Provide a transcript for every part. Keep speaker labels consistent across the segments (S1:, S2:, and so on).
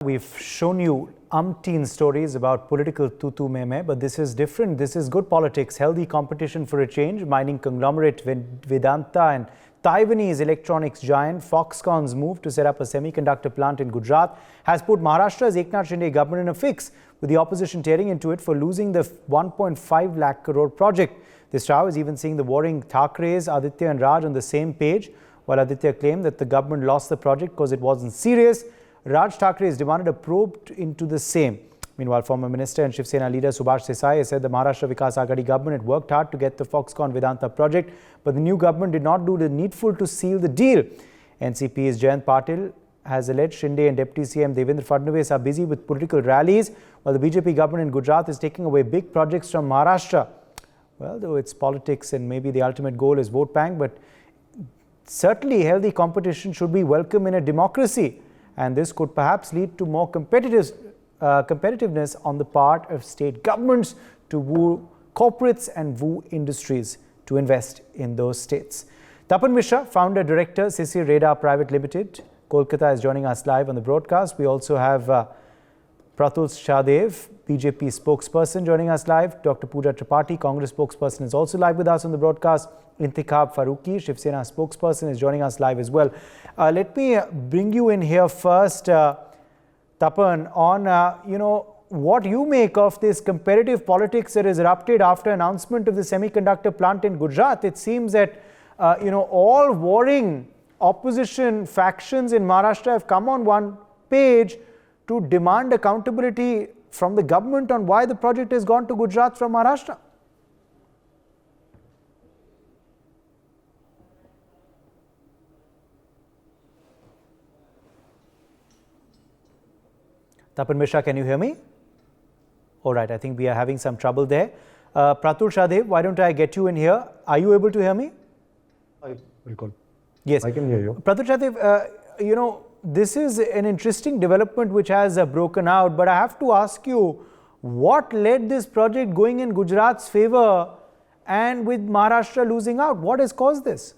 S1: We've shown you umpteen stories about political tutu meme, but this is different. This is good politics, healthy competition for a change. Mining conglomerate Vedanta and Taiwanese electronics giant Foxconn's move to set up a semiconductor plant in Gujarat has put Maharashtra's Eknath Shinde government in a fix, with the opposition tearing into it for losing the 1.5 lakh crore project. This row is even seeing the warring Thakres, Aditya and Raj on the same page. While Aditya claimed that the government lost the project because it wasn't serious, Raj Thakre has demanded a probe into the same. Meanwhile, former Minister and Shiv Sena leader Subhash Desai has said the Maharashtra Vikas Aghadi government had worked hard to get the Foxconn Vedanta project, but the new government did not do the needful to seal the deal. NCP's Jayant Patil has alleged Shinde and Deputy CM Devendra Fadnavis are busy with political rallies, while the BJP government in Gujarat is taking away big projects from Maharashtra. Well, though it's politics and maybe the ultimate goal is vote bank, but certainly healthy competition should be welcome in a democracy. And this could perhaps lead to more competitiveness on the part of state governments to woo corporates and woo industries to invest in those states. Tapan Mishra, founder director, Sisir Radar Private Limited, Kolkata, is joining us live on the broadcast. We also have Pratul Shahdev, BJP spokesperson, joining us live. Dr. Pooja Tripathi, Congress spokesperson, is also live with us on the broadcast. Intikhab Farooqi, Shiv Sena spokesperson, is joining us live as well. Let me bring you in here first, Tapan, on what you make of this competitive politics that has erupted after announcement of the semiconductor plant in Gujarat. It seems that all warring opposition factions in Maharashtra have come on one page to demand accountability from the government on why the project has gone to Gujarat from Maharashtra. Tapan Mishra, can you hear me? All right, I think we are having some trouble there. Pratul Shahdev, why don't I get you in here? Are you able to hear me? Yes.
S2: I can hear you.
S1: Pratul Shahdev, this is an interesting development which has broken out, but I have to ask you, what led this project going in Gujarat's favor and with Maharashtra losing out? What has caused this?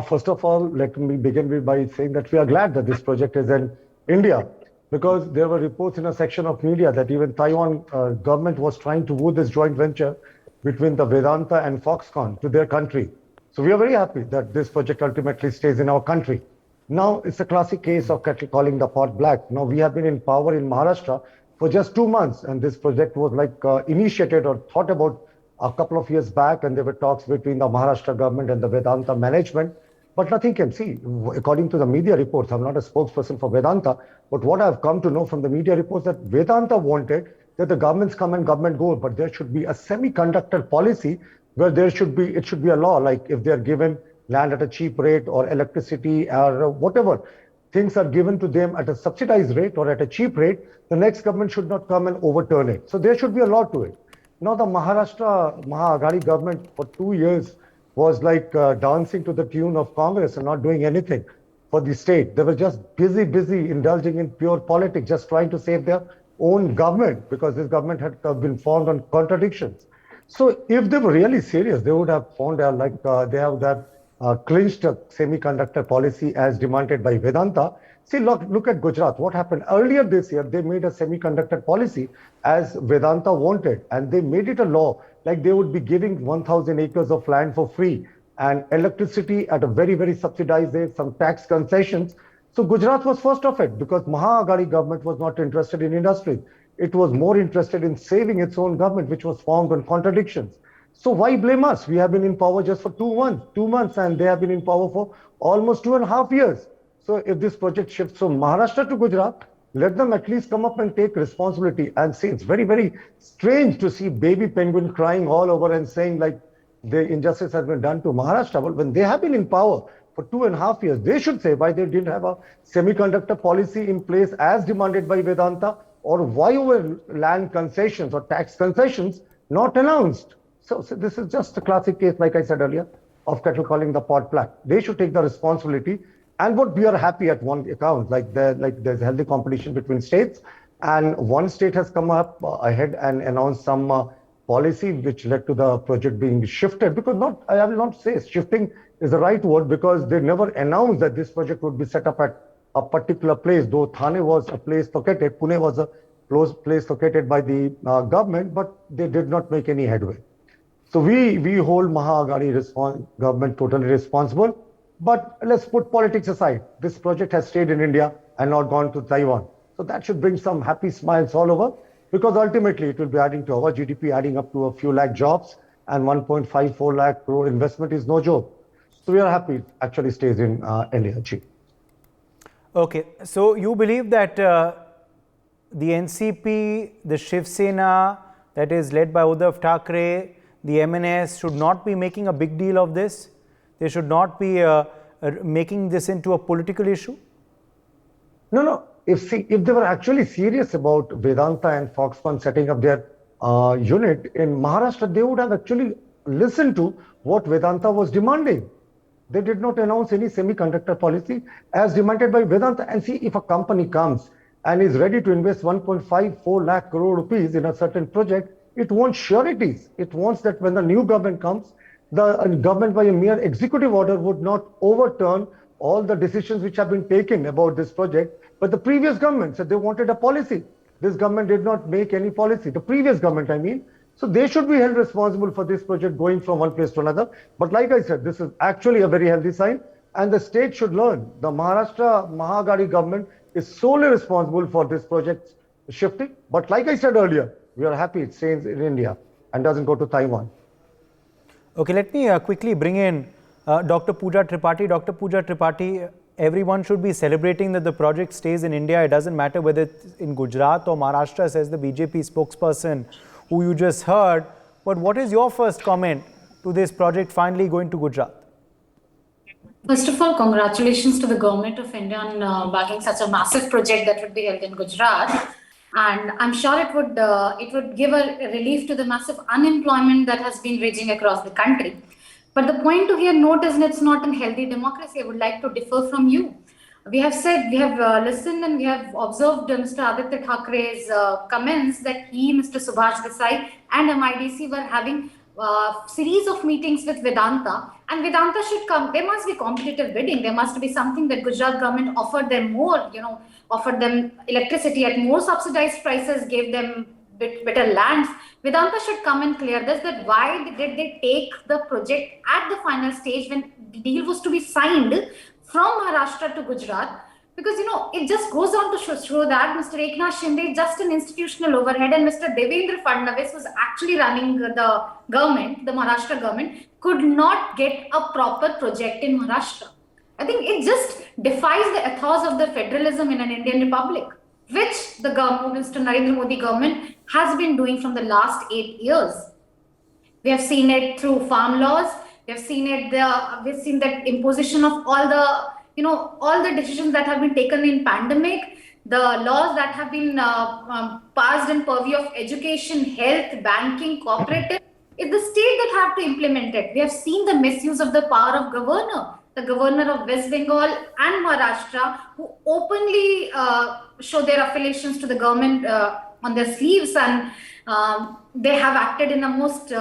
S2: First of all, let me begin by saying that we are glad that this project is in India, because there were reports in a section of media that even Taiwan government was trying to woo this joint venture between the Vedanta and Foxconn to their country. So we are very happy that this project ultimately stays in our country. Now, it's a classic case of kettle calling the pot black. Now, we have been in power in Maharashtra for just 2 months, and this project was initiated or thought about a couple of years back, and there were talks between the Maharashtra government and the Vedanta management, but nothing came. See, according to the media reports, I'm not a spokesperson for Vedanta, but what I've come to know from the media reports that Vedanta wanted that the governments come and government go, but there should be a semiconductor policy where it should be a law, like if they're given land at a cheap rate or electricity or whatever, things are given to them at a subsidized rate or at a cheap rate, the next government should not come and overturn it. So there should be a law to it. Now the Maharashtra Maha Aghadi government for 2 years was dancing to the tune of Congress and not doing anything for the state. They were just busy indulging in pure politics, just trying to save their own government, because this government had been formed on contradictions. So if they were really serious, they would have found they have that clinched a semiconductor policy as demanded by Vedanta. See, look at Gujarat. What happened earlier this year? They made a semiconductor policy as Vedanta wanted, and they made it a law. Like they would be giving 1,000 acres of land for free and electricity at a very subsidized rate, some tax concessions. So Gujarat was first of it, because Maha Aghadi government was not interested in industry. It was more interested in saving its own government, which was formed on contradictions. So why blame us? We have been in power just for 2 months, and they have been in power for almost 2.5 years. So if this project shifts from Maharashtra to Gujarat, let them at least come up and take responsibility and say it's very strange to see baby penguin crying all over and saying the injustice has been done to Maharashtra. But when they have been in power for 2.5 years, they should say why they didn't have a semiconductor policy in place as demanded by Vedanta, or why were land concessions or tax concessions not announced. So this is just a classic case, like I said earlier, of kettle calling the pot black. They should take the responsibility. And what we are happy at one account, there's healthy competition between states, and one state has come up ahead and announced some policy which led to the project being shifted. Because I will not say shifting is the right word, because they never announced that this project would be set up at a particular place, though Thane was a place located, Pune was a place located by the government, but they did not make any headway. So we hold Maha government totally responsible. But let's put politics aside. This project has stayed in India and not gone to Taiwan. So that should bring some happy smiles all over, because ultimately it will be adding to our GDP, adding up to a few lakh jobs, and 1.54 lakh crore investment is no joke. So we are happy it actually stays in India.
S1: Okay, so you believe that the NCP, the Shiv Sena that is led by Uddhav Thackeray, the MNS should not be making a big deal of this? They should not be making this into a political issue?
S2: No. If they were actually serious about Vedanta and Foxconn setting up their unit in Maharashtra, they would have actually listened to what Vedanta was demanding. They did not announce any semiconductor policy as demanded by Vedanta. And see, if a company comes and is ready to invest 1.54 lakh crore rupees in a certain project, it wants sureties. It wants that when the new government comes, the government by a mere executive order would not overturn all the decisions which have been taken about this project. But the previous government said they wanted a policy. This government did not make any policy. The previous government, I mean. So they should be held responsible for this project going from one place to another. But like I said, this is actually a very healthy sign. And the state should learn. The Maharashtra Maha government is solely responsible for this project shifting. But like I said earlier, we are happy it stays in India and doesn't go to Taiwan.
S1: Okay, let me quickly bring in Dr. Pooja Tripathi. Dr. Pooja Tripathi, everyone should be celebrating that the project stays in India. It doesn't matter whether it's in Gujarat or Maharashtra, says the BJP spokesperson who you just heard. But what is your first comment to this project finally going to Gujarat?
S3: First of all, congratulations to the government of India on backing such a massive project that would be held in Gujarat. And I'm sure it would give a relief to the massive unemployment that has been raging across the country. But the point to here note is it's not a healthy democracy. I would like to differ from you. We have listened and we have observed Mr. Aditya Thackeray's comments that he, Mr. Subhash Desai and MIDC were having series of meetings with Vedanta, and Vedanta should come. There must be competitive bidding. There must be something that Gujarat government offered them more, offered them electricity at more subsidized prices, gave them better lands. Vedanta should come and clear this, that why did they take the project at the final stage when the deal was to be signed from Maharashtra to Gujarat? Because, it just goes on to show that Mr. Eknath Shinde is just an institutional overhead, and Mr. Devendra Fadnavis, was actually running the government, the Maharashtra government, could not get a proper project in Maharashtra. I think it just defies the ethos of the federalism in an Indian republic, which the government, Mr. Narendra Modi government, has been doing from the last 8 years. We have seen it through farm laws. We have seen it. We've seen that imposition of all the decisions that have been taken in pandemic, the laws that have been passed in purview of education, health, banking, cooperative. It's the state that have to implement it. We have seen the misuse of the power of the governor of West Bengal and Maharashtra, who openly show their affiliations to the government on their sleeves, and they have acted in a most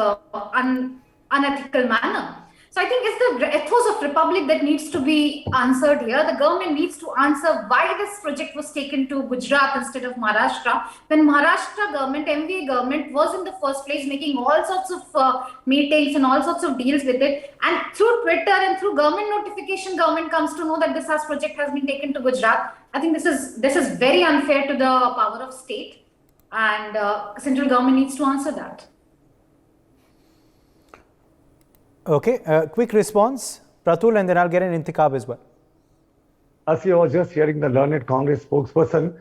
S3: unethical manner. So I think it's the ethos of republic that needs to be answered here. The government needs to answer why this project was taken to Gujarat instead of Maharashtra, when Maharashtra government, MVA government, was in the first place making all sorts of meetings and all sorts of deals with it. And through Twitter and through government notification, government comes to know that this project has been taken to Gujarat. I think this is very unfair to the power of state, and central government needs to answer that.
S1: Okay, quick response, Pratul, and then I'll get an intikab as well.
S2: As you was just hearing the learned Congress spokesperson,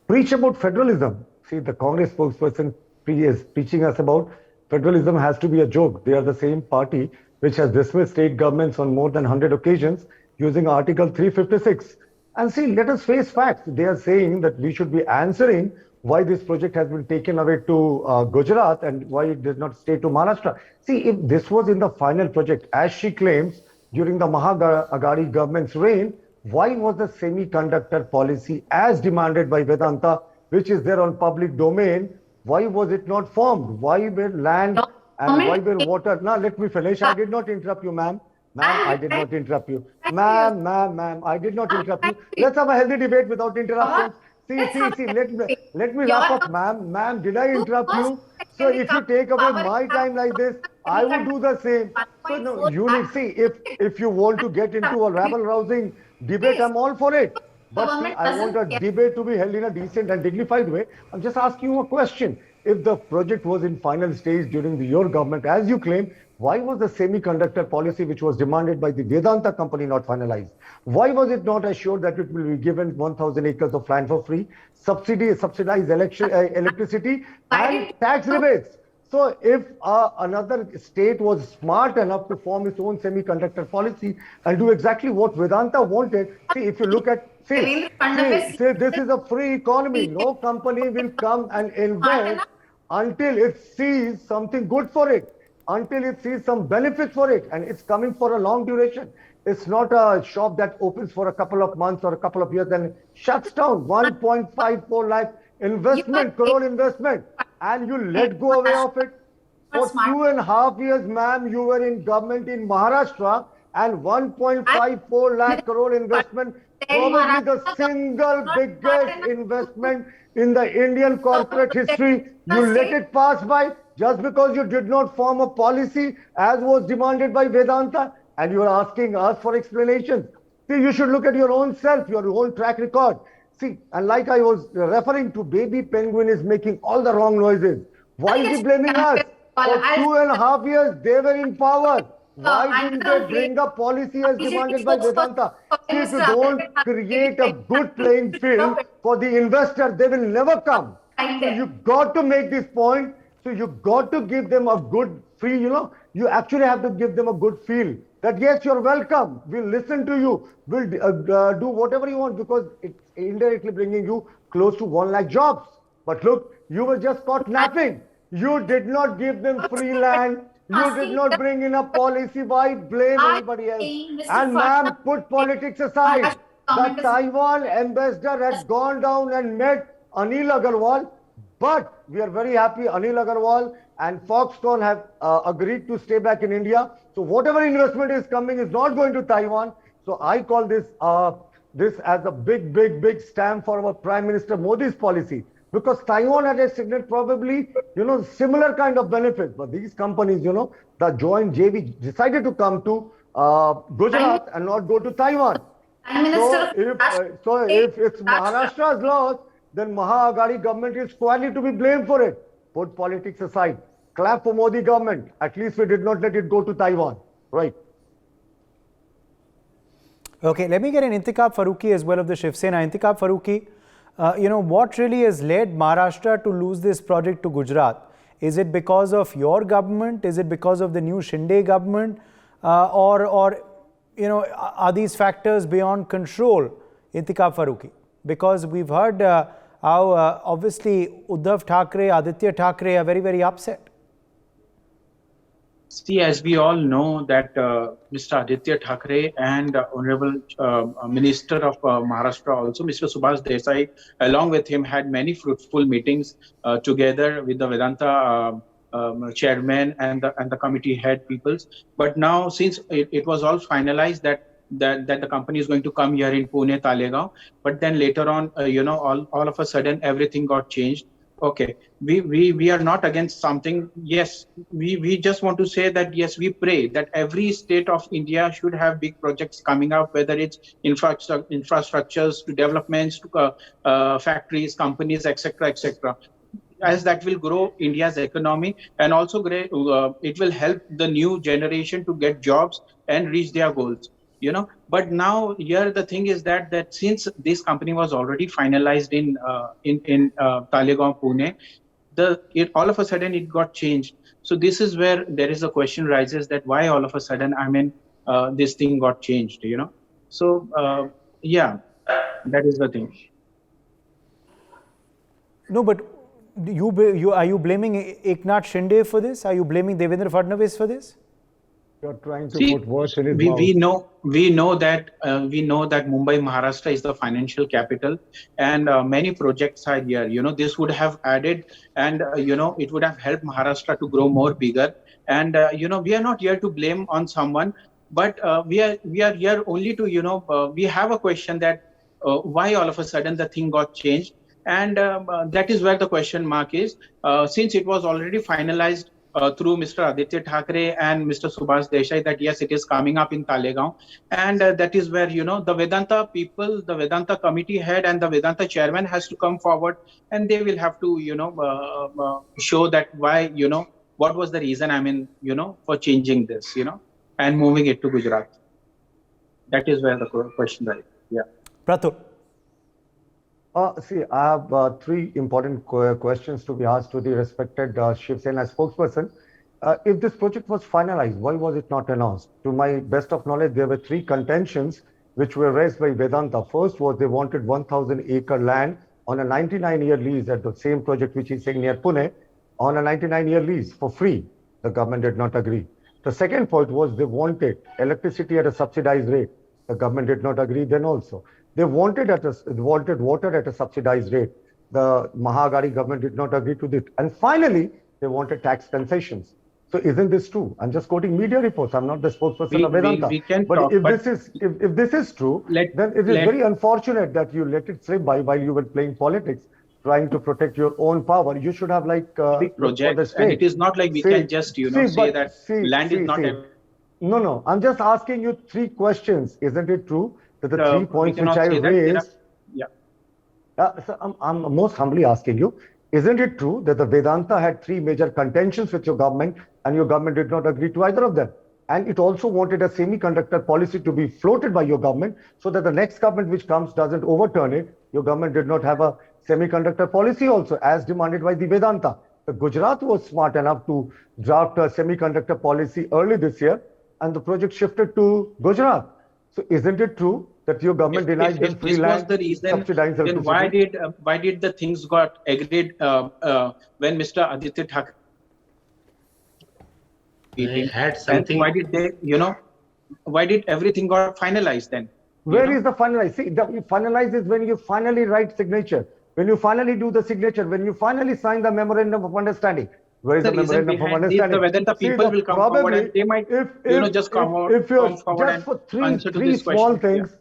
S2: preach about federalism. See, the Congress spokesperson is preaching us about federalism has to be a joke. They are the same party which has dismissed state governments on more than 100 occasions using Article 356. And see, let us face facts. They are saying that we should be answering why this project has been taken away to Gujarat and why it did not stay to Maharashtra. See, if this was in the final project, as she claims, during the Maha government's reign, why was the semiconductor policy as demanded by Vedanta, which is there on public domain, why was it not formed? Why were land and why were water? Now, let me finish. I did not interrupt you, ma'am. Ma'am, I did not interrupt you. Ma'am, I did not interrupt you. Let's have a healthy debate without interruptions. See, let me wrap up, ma'am, did I interrupt you? So if you take away my time like this, I would do the same. So no, you need, see, if you want to get into a rabble-rousing debate, I'm all for it. But see, I want a debate to be held in a decent and dignified way. I'm just asking you a question. If the project was in final stage during your government, as you claim, why was the semiconductor policy which was demanded by the Vedanta company not finalized? Why was it not assured that it will be given 1,000 acres of land for free, subsidized electricity and tax rebates? So if another state was smart enough to form its own semiconductor policy and do exactly what Vedanta wanted, see, if you look at, see, this is a free economy. No company will come and invest until it sees something good for it, until it sees some benefit for it, and it's coming for a long duration. It's not a shop that opens for a couple of months or a couple of years and shuts down. 1.54 lakh investment, crore investment, and you let go away of it. For 2.5 years, ma'am, you were in government in Maharashtra, and 1.54 lakh crore investment, probably the single biggest investment in the Indian corporate history. You let it pass by just because you did not form a policy as was demanded by Vedanta, and you are asking us for explanations. See, you should look at your own self, your own track record. See, and like I was referring to, baby penguin is making all the wrong noises. Why is he blaming us? For 2.5 years, they were in power. Why didn't they bring a policy as demanded by Vedanta? See, if you don't create a good playing field for the investor, they will never come. So you got to make this point. So you got to give them a good free, you actually have to give them a good feel that yes, you're welcome. We'll listen to you. We'll do whatever you want, because it's indirectly bringing you close to 1 lakh jobs. But look, you were just caught napping. You did not give them free land. You did not bring in a policy. Why blame anybody else? And ma'am, put politics aside. The Taiwan ambassador had gone down and met Anil Agarwal. But we are very happy Anil Agarwal and Foxconn have agreed to stay back in India. So whatever investment is coming is not going to Taiwan. So I call this as a big stamp for our Prime Minister Modi's policy. Because Taiwan had a signet probably, similar kind of benefits. But these companies, the joint JV decided to come to Gujarat and not go to Taiwan. So if it's Maharashtra's loss, then Maha government is squarely to be blamed for it. Put politics aside. Clap for Modi government. At least we did not let it go to Taiwan. Right.
S1: Okay, let me get an Intikhab Farooqi as well of the Shiv Sena. Intikhab Farooqi, what really has led Maharashtra to lose this project to Gujarat? Is it because of your government? Is it because of the new Shinde government? Or are these factors beyond control, Intikhab Farooqi? Because we've heard how obviously Uddhav Thackeray, Aditya Thackeray are very upset.
S4: See, as we all know that Mr. Aditya Thackeray and Honorable Minister of Maharashtra also, Mr. Subhash Desai, along with him, had many fruitful meetings together with the Vedanta chairman and the committee head peoples. But now, since it was all finalized that the company is going to come here in Pune, Talegaon, but then later on, all of a sudden everything got changed. Okay, we are not against something. Yes, we just want to say that yes, we pray that every state of India should have big projects coming up, whether it's infrastructures to developments to factories, companies, etc. As that will grow India's economy, and also it will help the new generation to get jobs and reach their goals. But now here the thing is that since this company was already finalized in Talegaon, Pune, all of a sudden it got changed. So this is where there is a question rises that why all of a sudden this thing got changed. So yeah, that is the thing.
S1: No, but are you blaming Eknath Shinde for this? Are you blaming Devendra Fadnavis for this?
S2: You're trying to put words in his mouth.
S4: We know that Mumbai, Maharashtra is the financial capital, and many projects are here. This would have added, and it would have helped Maharashtra to grow more bigger. And we are not here to blame on someone. But we are here only to we have a question that why all of a sudden the thing got changed, and that is where the question mark is. Since it was already finalized through Mr. Aditya Thackeray and Mr. Subhash Desai that yes, it is coming up in Talegaon, and that is where the Vedanta people, the Vedanta committee head, and the Vedanta chairman has to come forward, and they will have to show that why what was the reason. I mean for changing this and moving it to Gujarat. That is where the question lies. Yeah.
S1: Pratul.
S2: See, I have three important questions to be asked to the respected Shiv Sena spokesperson. If this project was finalized, why was it not announced? To my best of knowledge, there were three contentions which were raised by Vedanta. First was they wanted 1,000-acre land on a 99-year lease at the same project which is saying near Pune, on a 99-year lease for free. The government did not agree. The second point was they wanted electricity at a subsidized rate. The government did not agree then also. They wanted water at a subsidized rate. The Maha government did not agree to this. And finally, they wanted tax concessions. So isn't this true? I'm just quoting media reports. I'm not the spokesperson of Vedanta. If this is true, then it is very unfortunate that you let it slip by while you were playing politics, trying to protect your own power. You should have
S4: big project, and it is not like we can just say that land is not.
S2: No. I'm just asking you three questions. Isn't it true that the 3 points which I raised? So I'm most humbly asking you, isn't it true that the Vedanta had three major contentions with your government and your government did not agree to either of them? And it also wanted a semiconductor policy to be floated by your government so that the next government which comes doesn't overturn it. Your government did not have a semiconductor policy also as demanded by the Vedanta. The Gujarat was smart enough to draft a semiconductor policy early this year and the project shifted to Gujarat. So isn't it true that your government denied them free land?
S4: If this was the reason, then why did the things got agreed when Mr. Aditya Thackeray
S5: had something?
S4: Why did they, why did everything got finalized then?
S2: Where is the finalized? See, the finalized is when you finally write signature, when you finally do the signature, when you finally sign the memorandum of understanding. Where is the memorandum of understanding?
S4: Whether the people will come forward and they might, just come forward and answer to this
S2: small
S4: question.
S2: Things,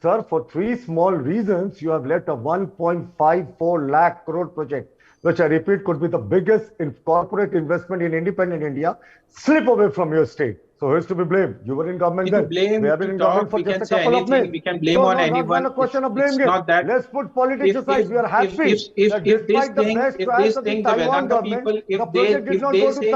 S2: sir, for three small reasons, you have let a 1.54 lakh crore project, which I repeat could be the biggest corporate investment in independent India, slip away from your state. So who's to be blamed? You were in government then.
S4: We have been in government for just a couple of minutes. We can blame on anyone.
S2: Not a question of blame game. Let's put politics aside. We are happy
S4: if this thing, the Vedanta people, if they say,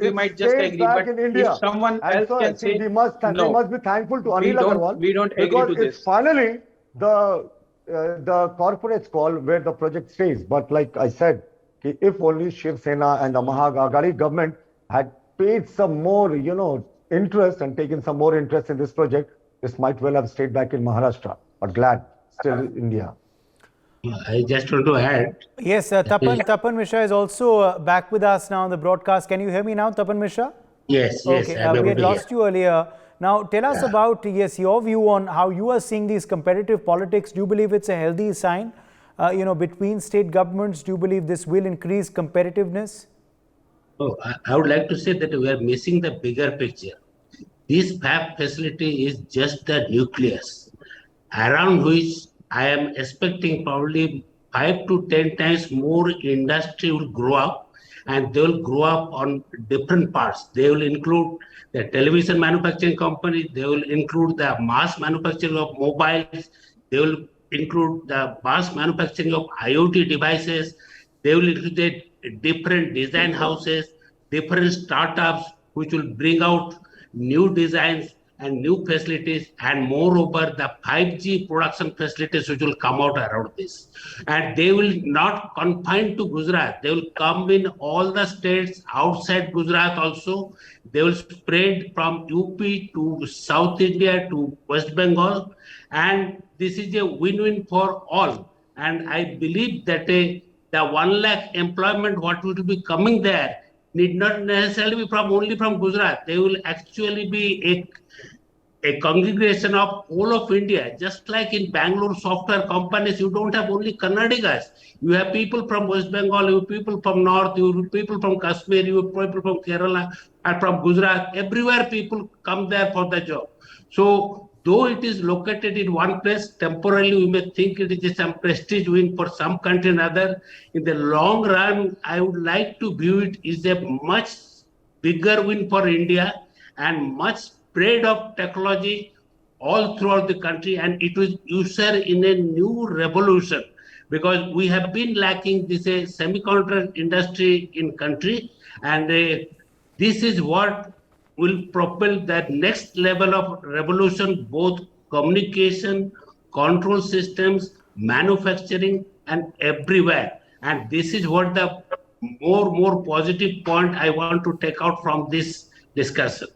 S4: we might just agree. But if someone else can say,
S2: they must be thankful to Anil Agarwal.
S4: We don't agree to this.
S2: It's finally the corporates call where the project stays. But like I said, if only Shiv Sena and the Maha government had paid some more, interest and taken some more interest in this project, this might well have stayed back in Maharashtra. But glad, still India.
S5: I just want to add.
S1: Yes, Tapan Mishra is also back with us now on the broadcast. Can you hear me now, Tapan Mishra?
S5: Yes.
S1: Okay, we had lost you earlier. Now, tell us about, your view on how you are seeing these competitive politics. Do you believe it's a healthy sign, between state governments? Do you believe this will increase competitiveness?
S5: Oh, I would like to say that we are missing the bigger picture. This fab facility is just the nucleus around which I am expecting probably 5 to 10 times more industry will grow up, and they will grow up on different parts. They will include the television manufacturing company, they will include the mass manufacturing of mobiles, they will include the mass manufacturing of IoT devices, they will include different design houses, different startups which will bring out new designs and new facilities, and moreover the 5G production facilities which will come out around this. And they will not confine to Gujarat, they will come in all the states outside Gujarat also. They will spread from UP to South India to West Bengal, and this is a win-win for all. And I believe that the 1 lakh employment what will be coming there need not necessarily be only from Gujarat. They will actually be a congregation of all of India, just like in Bangalore software companies, you don't have only Kannadigas. You have people from West Bengal, you have people from North, you have people from Kashmir, you have people from Kerala and from Gujarat. Everywhere people come there for the job. So though it is located in one place, temporarily we may think it is some prestige win for some country and other. In the long run, I would like to view it as a much bigger win for India and much spread of technology all throughout the country, and it will usher in a new revolution, because we have been lacking this semiconductor industry in country, and this is what will propel that next level of revolution, both communication, control systems, manufacturing, and everywhere. And this is what the more positive point I want to take out from this discussion.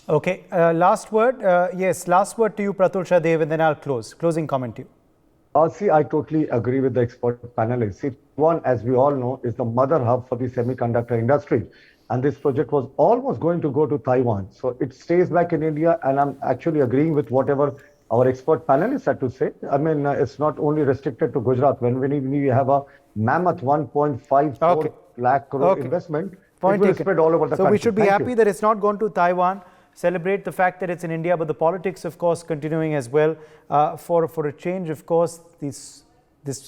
S1: Okay, last word. Yes, last word to you, Pratul Shahdev, and then I'll close. Closing comment to you.
S2: See, I totally agree with the expert panelists. See, one, as we all know, is the mother hub for the semiconductor industry. And this project was almost going to go to Taiwan. So it stays back in India. And I'm actually agreeing with whatever our expert panelists had to say. I mean, it's not only restricted to Gujarat. When we have a mammoth 1.54 lakh crore investment,
S1: Point
S2: it will
S1: taken.
S2: spread all over the country.
S1: So we should be happy that it's not gone to Taiwan. Celebrate the fact that it's in India, but the politics, of course, continuing as well. For a change, of course, this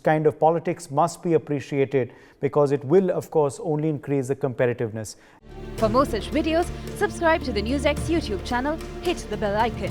S1: kind of politics must be appreciated, because it will, of course, only increase the competitiveness.
S6: For more such videos, subscribe to the NewsX YouTube channel, hit the bell icon.